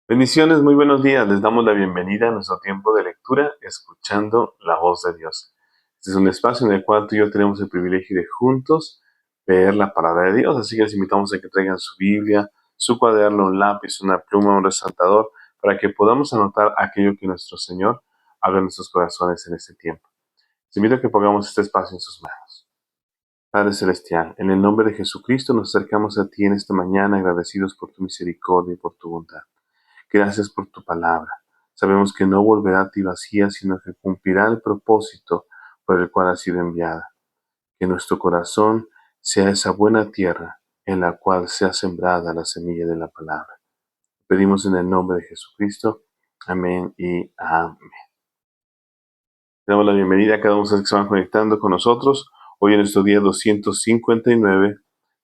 Bendiciones, muy buenos días. Les damos la bienvenida a nuestro tiempo de lectura, escuchando la voz de Dios. Este es un espacio en el cual tú y yo tenemos el privilegio de juntos leer la palabra de Dios. Así que les invitamos a que traigan su Biblia, su cuaderno, un lápiz, una pluma, un resaltador, para que podamos anotar aquello que nuestro Señor habla en nuestros corazones en este tiempo. Les invito a que pongamos este espacio en sus manos. Padre Celestial, en el nombre de Jesucristo nos acercamos a ti en esta mañana agradecidos por tu misericordia y por tu bondad. Gracias por tu palabra. Sabemos que no volverá a ti vacía, sino que cumplirá el propósito por el cual ha sido enviada. Que nuestro corazón sea esa buena tierra en la cual sea sembrada la semilla de la palabra. Pedimos en el nombre de Jesucristo. Amén y amén. Damos la bienvenida a cada uno de los que se van conectando con nosotros. Hoy en nuestro día 259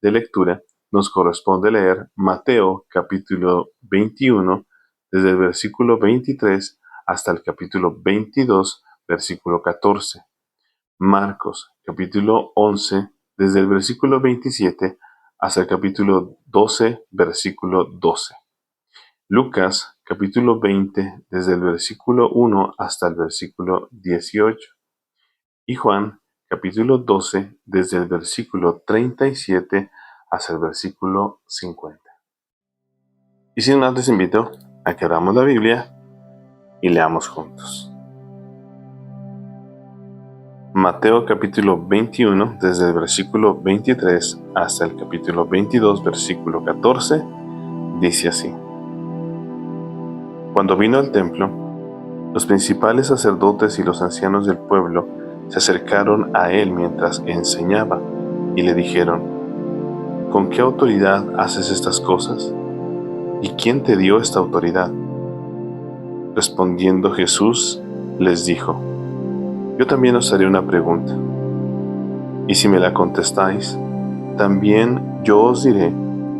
de lectura nos corresponde leer Mateo capítulo 21 desde el versículo 23 hasta el capítulo 22 versículo 14. Marcos capítulo 11 desde el versículo 27 hasta el capítulo 12 versículo 12. Lucas capítulo 20 desde el versículo 1 hasta el versículo 18. Y Juan capítulo 12 desde el versículo 37 hasta el versículo 50. Y sin más les invito a que abramos la Biblia y leamos juntos. Mateo capítulo 21 desde el versículo 23 hasta el capítulo 22 versículo 14 dice así. Cuando vino al templo, los principales sacerdotes y los ancianos del pueblo se acercaron a él mientras enseñaba y le dijeron: ¿Con qué autoridad haces estas cosas? ¿Y quién te dio esta autoridad? Respondiendo Jesús, les dijo: Yo también os haré una pregunta, y si me la contestáis, también yo os diré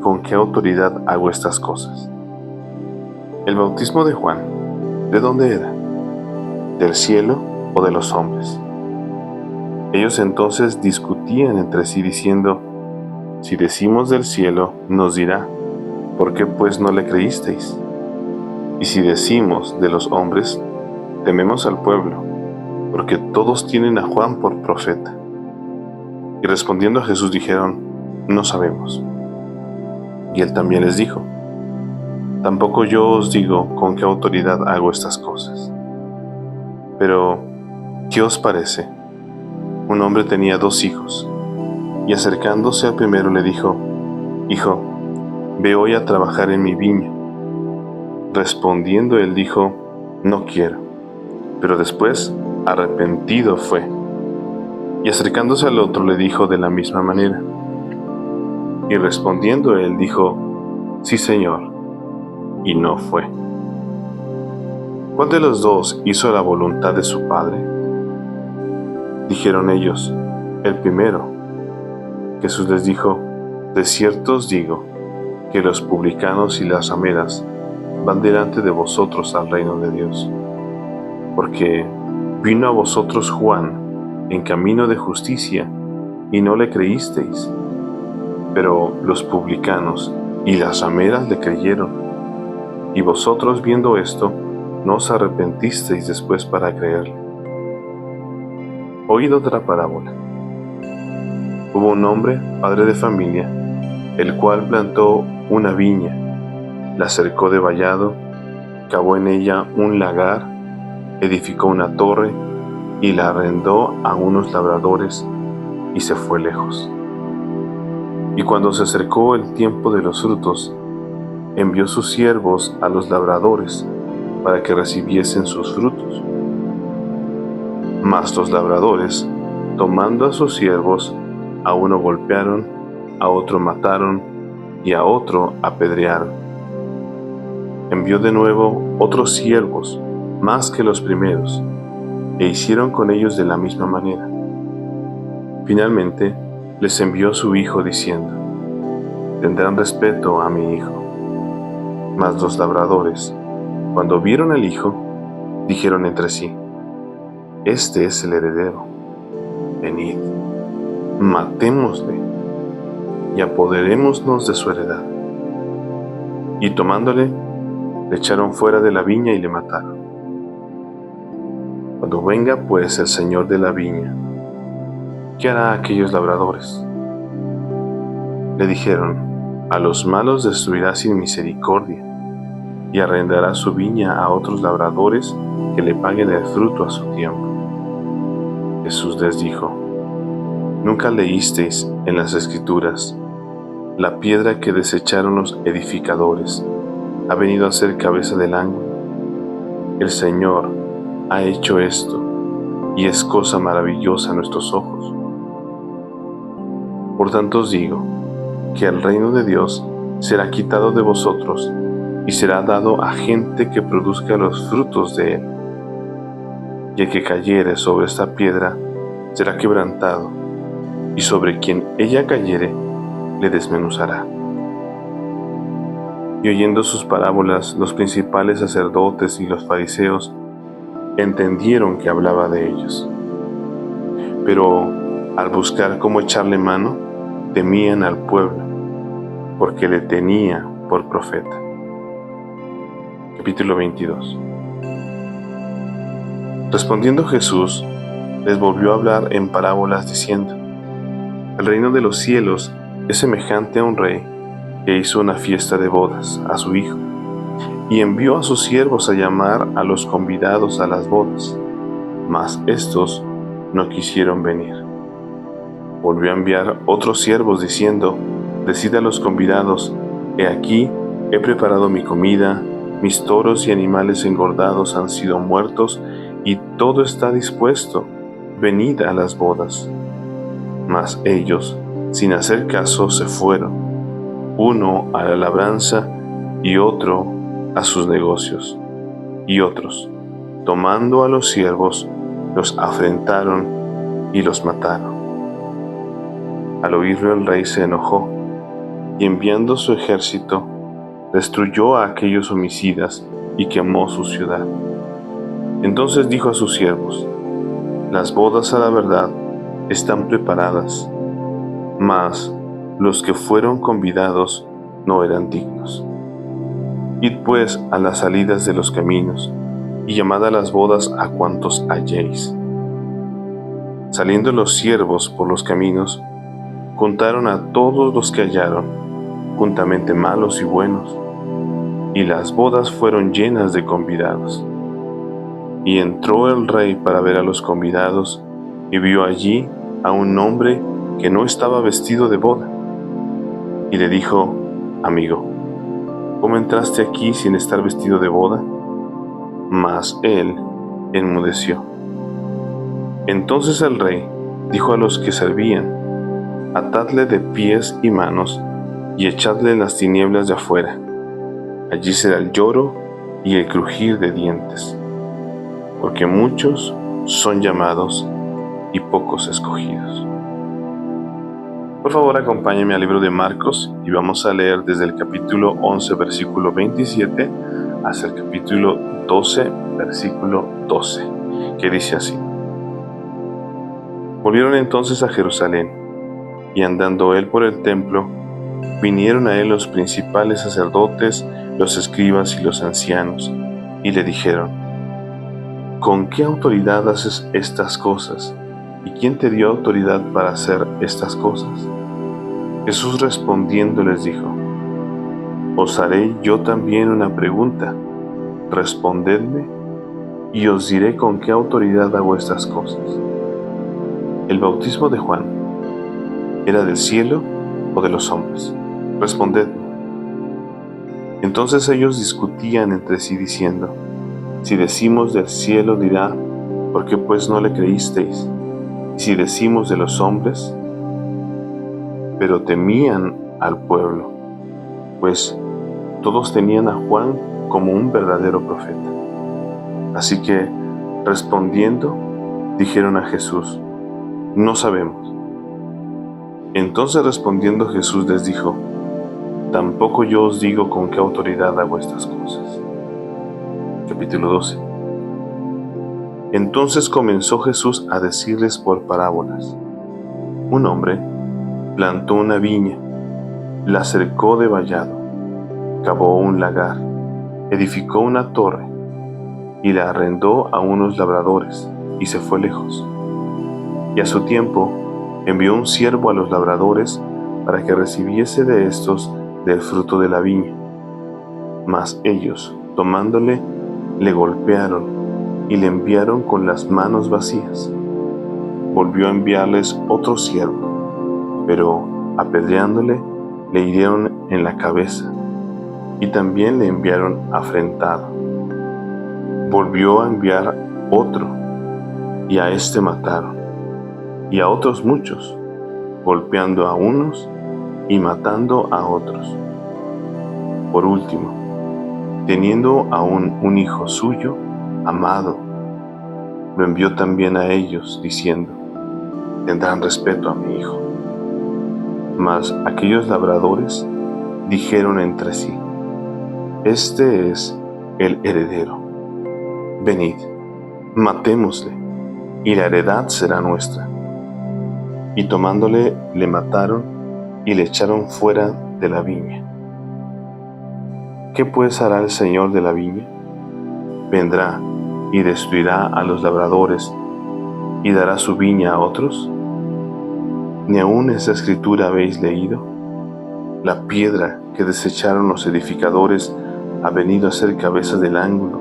con qué autoridad hago estas cosas. ¿El bautismo de Juan, de dónde era? ¿Del cielo o de los hombres? Ellos entonces discutían entre sí diciendo: Si decimos del cielo, nos dirá: ¿por qué pues no le creísteis? Y si decimos de los hombres, tememos al pueblo, porque todos tienen a Juan por profeta. Y respondiendo a Jesús dijeron: No sabemos. Y él también les dijo: Tampoco yo os digo con qué autoridad hago estas cosas. Pero, ¿qué os parece? Un hombre tenía 2 hijos, y acercándose al primero le dijo: Hijo, ve hoy a trabajar en mi viña. Respondiendo él dijo: No quiero. Pero después, arrepentido fue. Y acercándose al otro le dijo de la misma manera. Y respondiendo él dijo: Sí, Señor. Y no fue. ¿Cuál de los dos hizo la voluntad de su padre? Dijeron ellos: El primero. Jesús les dijo: De cierto os digo, que los publicanos y las rameras van delante de vosotros al reino de Dios. Porque vino a vosotros Juan en camino de justicia, y no le creísteis. Pero los publicanos y las rameras le creyeron. Y vosotros, viendo esto, no os arrepentisteis después para creerle. Oíd otra parábola. Hubo un hombre, padre de familia, el cual plantó una viña, la cercó de vallado, cavó en ella un lagar, edificó una torre y la arrendó a unos labradores, y se fue lejos. Y cuando se acercó el tiempo de los frutos, envió sus siervos a los labradores para que recibiesen sus frutos. Mas los labradores, tomando a sus siervos, a uno golpearon, a otro mataron y a otro apedrearon. Envió de nuevo otros siervos, más que los primeros, e hicieron con ellos de la misma manera. Finalmente les envió su hijo diciendo: Tendrán respeto a mi hijo. Mas los labradores, cuando vieron al hijo, dijeron entre sí: Este es el heredero. Venid, matémosle y apoderémonos de su heredad. Y tomándole, Le echaron fuera de la viña y le mataron. Cuando venga pues el Señor de la viña, ¿qué hará a aquellos labradores? Le dijeron: a los malos destruirá sin misericordia, y arrendará su viña a otros labradores que le paguen el fruto a su tiempo. Jesús les dijo: ¿nunca leísteis en las Escrituras: la piedra que desecharon los edificadores ha venido a ser cabeza del ángulo? El Señor ha hecho esto, y es cosa maravillosa a nuestros ojos. Por tanto os digo, que el reino de Dios será quitado de vosotros, y será dado a gente que produzca los frutos de él. Y el que cayere sobre esta piedra será quebrantado, y sobre quien ella cayere le desmenuzará. Y oyendo sus parábolas, los principales sacerdotes y los fariseos entendieron que hablaba de ellos. Pero al buscar cómo echarle mano, temían al pueblo, porque le tenía por profeta. Capítulo 22. Respondiendo Jesús, les volvió a hablar en parábolas diciendo: el reino de los cielos es semejante a un rey que hizo una fiesta de bodas a su hijo, y envió a sus siervos a llamar a los convidados a las bodas, mas éstos no quisieron venir. Volvió a enviar otros siervos diciendo: decid a los convidados: he aquí, he preparado mi comida, mis toros y animales engordados han sido muertos, y todo está dispuesto, venid a las bodas. Mas ellos, sin hacer caso, se fueron, uno a la labranza y otro a sus negocios. Y otros, tomando a los siervos, los afrentaron y los mataron. Al oírlo el rey se enojó, y enviando su ejército, destruyó a aquellos homicidas y quemó su ciudad. Entonces dijo a sus siervos: las bodas a la verdad están preparadas, mas los que fueron convidados no eran dignos. Id pues a las salidas de los caminos, y llamad a las bodas a cuantos halléis. Saliendo los siervos por los caminos, contaron a todos los que hallaron, juntamente malos y buenos, y las bodas fueron llenas de convidados. Y entró el rey para ver a los convidados, y vio allí a un hombre que no estaba vestido de boda. Y le dijo: amigo, ¿cómo entraste aquí sin estar vestido de boda? Mas él enmudeció. Entonces el rey dijo a los que servían: atadle de pies y manos, y echadle en las tinieblas de afuera. Allí será el lloro y el crujir de dientes, porque muchos son llamados y pocos escogidos. Por favor, acompáñenme al libro de Marcos y vamos a leer desde el capítulo 11, versículo 27, hasta el capítulo 12, versículo 12, que dice así: volvieron entonces a Jerusalén, y andando él por el templo, vinieron a él los principales sacerdotes, los escribas y los ancianos, y le dijeron: ¿con qué autoridad haces estas cosas? ¿Y quién te dio autoridad para hacer estas cosas? Jesús respondiendo les dijo: os haré yo también una pregunta, respondedme, y os diré con qué autoridad hago estas cosas. ¿El bautismo de Juan era del cielo o de los hombres? Respondedme. Entonces ellos discutían entre sí diciendo: si decimos del cielo, dirá: ¿por qué pues no le creísteis? Si decimos de los hombres. Pero temían al pueblo, pues todos tenían a Juan como un verdadero profeta. Así que, respondiendo, dijeron a Jesús: no sabemos. Entonces respondiendo Jesús les dijo: tampoco yo os digo con qué autoridad hago estas cosas. Capítulo 12. Entonces comenzó Jesús a decirles por parábolas: un hombre plantó una viña, la cercó de vallado, cavó un lagar, edificó una torre y la arrendó a unos labradores y se fue lejos. Y a su tiempo envió un siervo a los labradores para que recibiese de estos del fruto de la viña. Mas ellos, tomándole, le golpearon y le enviaron con las manos vacías. Volvió a enviarles otro siervo, pero apedreándole, le hirieron en la cabeza, y también le enviaron afrentado. Volvió a enviar otro, y a éste mataron, y a otros muchos, golpeando a unos y matando a otros. Por último, teniendo aún un hijo suyo, amado, lo envió también a ellos, diciendo: tendrán respeto a mi hijo. Mas aquellos labradores dijeron entre sí: este es el heredero. Venid, matémosle, y la heredad será nuestra. Y tomándole, le mataron y le echaron fuera de la viña. ¿Qué pues hará el Señor de la viña? Vendrá y destruirá a los labradores y dará su viña a otros. ¿Ni aun esa escritura habéis leído? La piedra que desecharon los edificadores ha venido a ser cabeza del ángulo.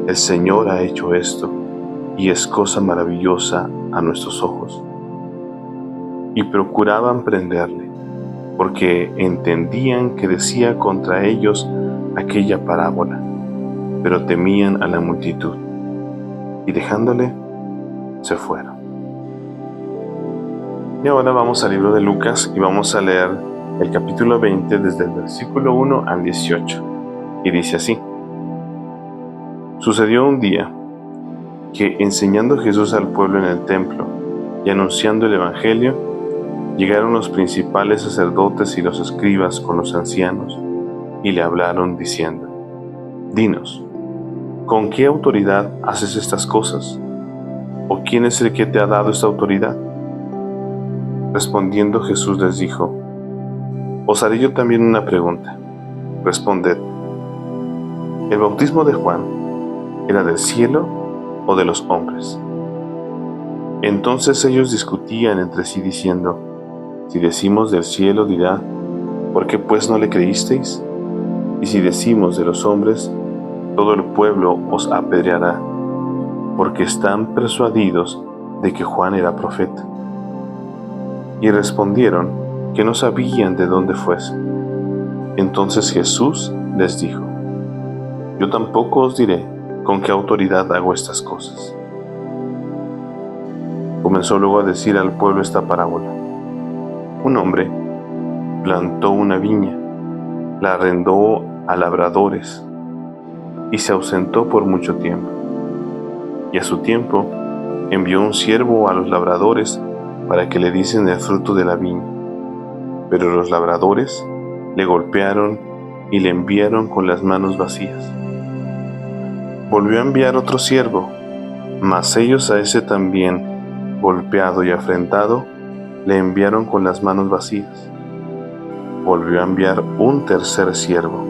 El Señor ha hecho esto, y es cosa maravillosa a nuestros ojos. Y procuraban prenderle, porque entendían que decía contra ellos aquella parábola, pero temían a la multitud, y dejándole, se fueron. Y ahora vamos al libro de Lucas y vamos a leer el capítulo 20 desde el versículo 1 al 18, y dice así: Sucedió un día que, enseñando Jesús al pueblo en el templo y anunciando el evangelio, llegaron los principales sacerdotes y los escribas con los ancianos y le hablaron diciendo: Dinos, ¿con qué autoridad haces estas cosas? ¿O quién es el que te ha dado esta autoridad? Respondiendo Jesús les dijo: Os haré yo también una pregunta. Responded. ¿El bautismo de Juan era del cielo o de los hombres? Entonces ellos discutían entre sí diciendo: Si decimos del cielo, dirá: ¿por qué pues no le creísteis? Y si decimos de los hombres, todo el pueblo os apedreará, porque están persuadidos de que Juan era profeta. Y respondieron que no sabían de dónde fuese. Entonces Jesús les dijo: Yo tampoco os diré con qué autoridad hago estas cosas. Comenzó luego a decir al pueblo esta parábola: Un hombre plantó una viña, la arrendó a labradores y se ausentó por mucho tiempo. Y a su tiempo envió un siervo a los labradores para que le diesen el fruto de la viña. Pero los labradores le golpearon y le enviaron con las manos vacías. Volvió a enviar otro siervo, mas ellos a ese también, golpeado y afrentado, le enviaron con las manos vacías. Volvió a enviar un tercer siervo,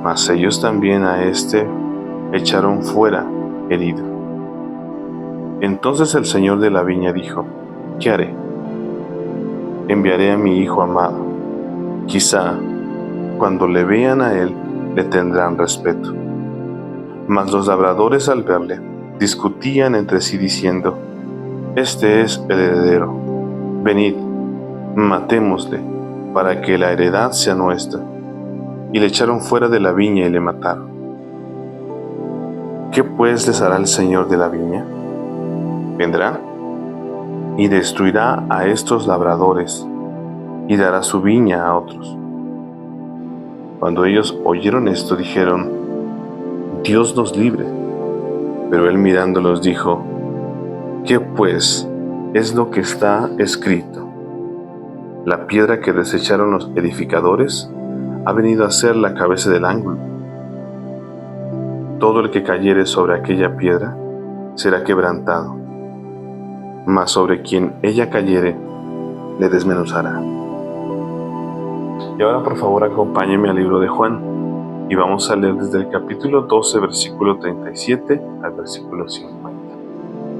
mas ellos también a este echaron fuera herido. Entonces el señor de la viña dijo: ¿Qué haré? Enviaré a mi hijo amado. Quizá, cuando le vean a él, le tendrán respeto. Mas los labradores al verle, discutían entre sí diciendo: Este es el heredero. Venid, matémosle, para que la heredad sea nuestra. Y le echaron fuera de la viña y le mataron. ¿Qué pues les hará el señor de la viña? Vendrá y destruirá a estos labradores y dará su viña a otros. Cuando ellos oyeron esto, dijeron: Dios nos libre. Pero él mirándolos dijo: ¿Qué pues es lo que está escrito? La piedra que desecharon los edificadores ha venido a ser la cabeza del ángulo. Todo el que cayere sobre aquella piedra será quebrantado, mas sobre quien ella cayere le desmenuzará. Y ahora, por favor, acompáñeme al libro de Juan. Y vamos a leer desde el capítulo 12, versículo 37 al versículo 50.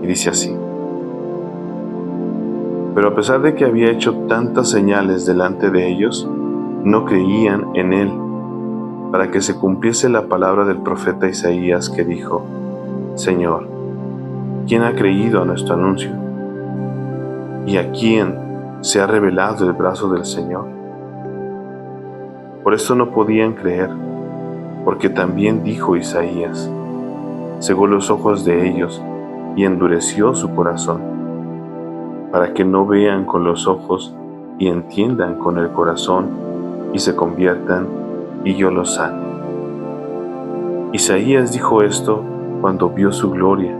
Y dice así: Pero a pesar de que había hecho tantas señales delante de ellos, no creían en él, para que se cumpliese la palabra del profeta Isaías, que dijo: Señor, ¿quién ha creído a nuestro anuncio? ¿Y a quién se ha revelado el brazo del Señor? Por esto no podían creer, porque también dijo Isaías: cegó los ojos de ellos y endureció su corazón, para que no vean con los ojos y entiendan con el corazón y se conviertan y yo los sane. Isaías dijo esto cuando vio su gloria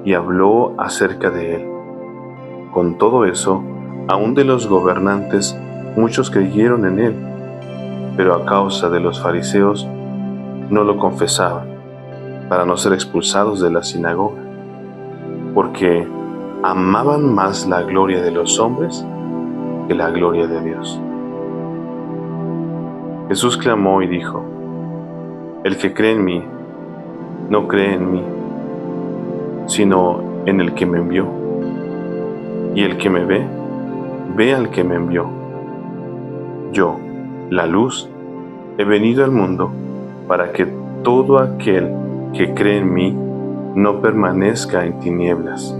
y habló acerca de él. Con todo eso, aun de los gobernantes muchos creyeron en él, pero a causa de los fariseos no lo confesaban, para no ser expulsados de la sinagoga, porque amaban más la gloria de los hombres que la gloria de Dios. Jesús clamó y dijo: El que cree en mí, no cree en mí, sino en el que me envió. Y el que me ve, ve al que me envió. Yo, la luz, he venido al mundo para que todo aquel que cree en mí no permanezca en tinieblas.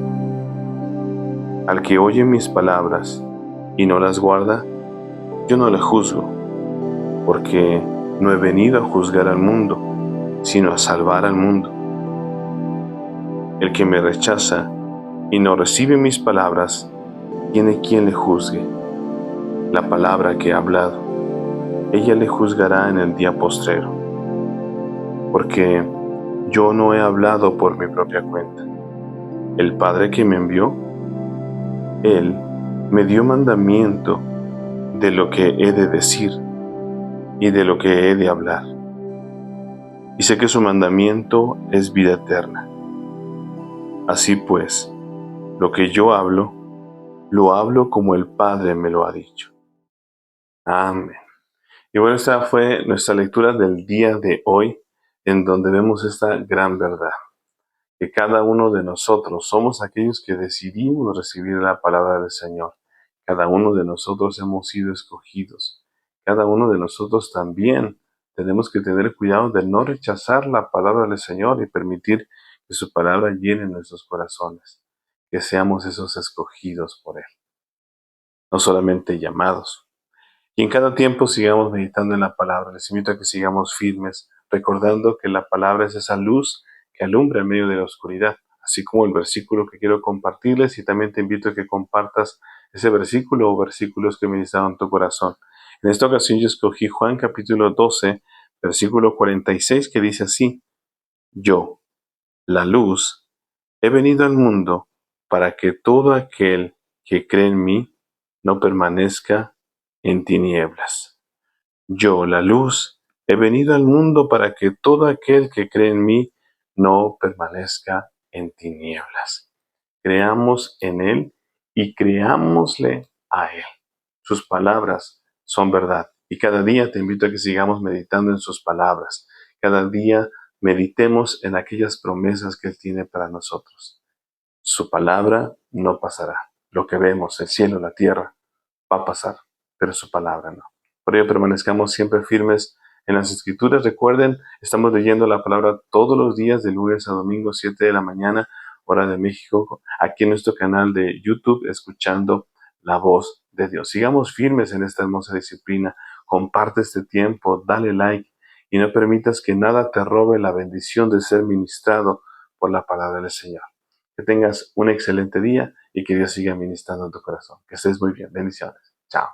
Al que oye mis palabras y no las guarda, yo no le juzgo, porque no he venido a juzgar al mundo, sino a salvar al mundo. El que me rechaza y no recibe mis palabras, tiene quien le juzgue. La palabra que he hablado, ella le juzgará en el día postrero, porque yo no he hablado por mi propia cuenta. El Padre que me envió, Él me dio mandamiento de lo que he de decir y de lo que he de hablar. Y sé que su mandamiento es vida eterna. Así pues, lo que yo hablo, lo hablo como el Padre me lo ha dicho. Amén. Y bueno, esta fue nuestra lectura del día de hoy, en donde vemos esta gran verdad, que cada uno de nosotros somos aquellos que decidimos recibir la palabra del Señor. Cada uno de nosotros hemos sido escogidos. Cada uno de nosotros también tenemos que tener cuidado de no rechazar la palabra del Señor y permitir que su palabra llene nuestros corazones, que seamos esos escogidos por Él, no solamente llamados. Y en cada tiempo sigamos meditando en la palabra. Les invito a que sigamos firmes, recordando que la palabra es esa luz que alumbra en medio de la oscuridad, así como el versículo que quiero compartirles, y también te invito a que compartas ese versículo o versículos que ministraron tu corazón. En esta ocasión yo escogí Juan capítulo 12, versículo 46, que dice así: Yo, la luz, he venido al mundo para que todo aquel que cree en mí no permanezca en tinieblas. Yo, la luz, he venido al mundo para que todo aquel que cree en mí no permanezca en tinieblas. Creamos en Él y creámosle a Él. Sus palabras son verdad. Y cada día te invito a que sigamos meditando en sus palabras. Cada día meditemos en aquellas promesas que Él tiene para nosotros. Su palabra no pasará. Lo que vemos, el cielo, la tierra, va a pasar, pero su palabra no. Por ello permanezcamos siempre firmes en las Escrituras. Recuerden, estamos leyendo la palabra todos los días, de lunes a domingo, 7 de la mañana, hora de México, aquí en nuestro canal de YouTube, escuchando la voz de Dios. Sigamos firmes en esta hermosa disciplina. Comparte este tiempo, dale like y no permitas que nada te robe la bendición de ser ministrado por la palabra del Señor. Que tengas un excelente día y que Dios siga ministrando en tu corazón. Que estés muy bien. Bendiciones. Chao.